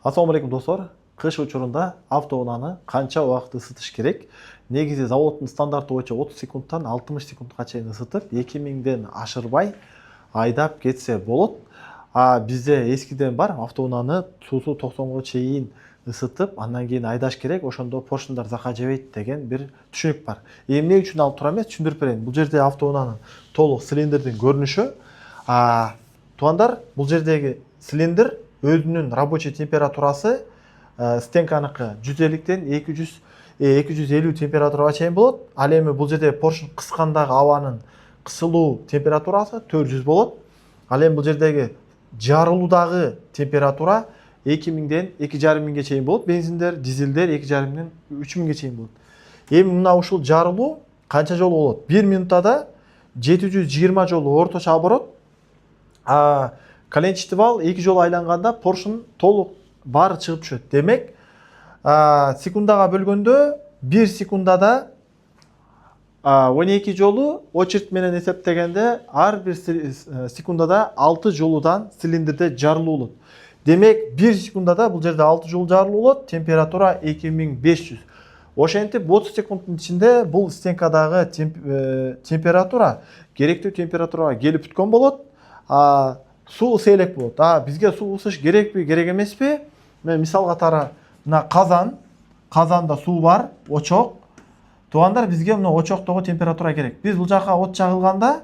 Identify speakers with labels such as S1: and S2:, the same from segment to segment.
S1: Ассалаумалейкум достор. Кыш учурунда автоунааны канча убакыт ысытыш керек? Негизи заводдун стандарты боюнча 30 секундтан 60 секундка чейин ысытып, 2000ден ашырбай айдап кетсе болот. А бизде эскиден бар автоунааны суусу 90го чейин ысытып, андан кийин айдаш керек, ошондо поршундар закка жебейт деген бир түшүнүк бар. Эмне үчүн алып турам эмес, түшүндүрүп берейин. Бул жерде автоунаанын толук цилиндрдин көрүнүшү. Туугандар, бул жердеги цилиндр өзүнүн рабочий температурасы стенканыкы 150ден 250 температурага чейин болот. Ал эми бул жерде поршун кыскандагы абанын кысылуу температурасы 400 болот. Ал эми бул жердеги жарылуудагы температура 2000ден 2500ге чейин болот. Бензиндер, дизелдер 2500ден 3000ге чейин болот. Эми мына ушул жарылуу канча жолу болот? 1 минутада 720 жолу орточо оборот. Коленчатый вал 2 жолу айланганда поршун толук баары чыгып түшөт. Демек, секундага бөлгөндө 1 секундада 12 жолу очерт менен эсептегенде ар бир секундада 6 жолудан цилиндрде жарылуу болот. Демек, 1 секундада бул жерде 6 жолу жарылуу болот, температура 2500. Ошентип 30 секунддун ичинде бул стенкадагы температура керектүү температурага келип бүткөн болот. Суу ысы элек болот. Бизге суу ысыш керекпи, керек эмеспи? Мен мисал катары мына казанда суу бар, очок. Туугандар, бизге мына очоктогу температура керек. Биз бул жака от жагылганда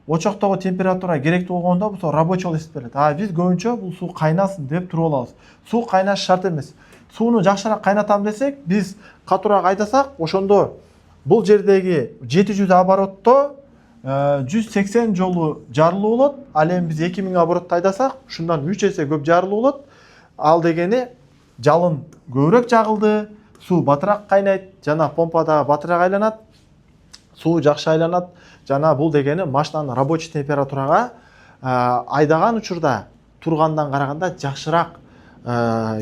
S1: очоктогу температура керектүү болгондо бул рабочий болуп эсептелет. Биз көбүнчө бул суу кайнасын деп туруп алабыз. Суу кайнашы шарт эмес. Сууну жакшыраак кайнатам десек, биз катуураак айдасак, ошондо бул жердеги 700 оборотто 180 жолу жарылуу болот. Ал эми биз 2000 оборотто айдасак, ушундан 3 эсе көп жарылуу болот. Ал дегени жалын көбүрөөк жагылды, суу батыраак кайнайт, жана помпада батыраак айланат, суу жакшы айланат, жана бул дегени машинанын рабочий температурага айдаган учурда тургандан караганда жакшыраак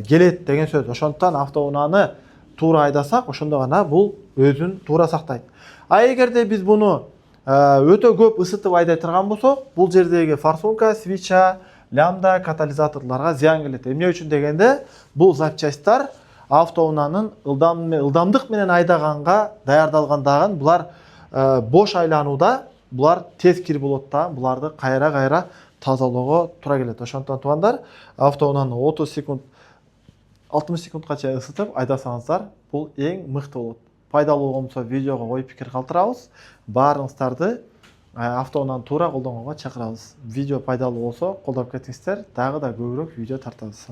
S1: келет деген сөз. Ошондуктан автоунааны туура айдасак, ошондо гана бул өзүн туура сактайт. Эгерде биз буну өтө көп ысытып айдай турган болсок, бул жердеги форсунка, свеча, лямбда, катализаторлорго зыян келет. Эмне үчүн дегенде, бул запчасттар автоунаанын ылдамдык менен айдаганга даярдалгандагын, булар бош айланууда, булар тез кир болот да, буларды кайра тазалоого туура келет. Ошондуктан туугандар, автоунааны 30 секунд 60 секундка чейин ысытып айдасаңыздар, бул эң мыкты болот. Пайдалуу болсо видеого ой пикир калтырабыз. Баарыңыздарды автоунааны туура колдонгонго чакырабыз. Видео пайдалуу болсо колдоп кетиңиздер, дагы да көбүрөөк видео тартабыз.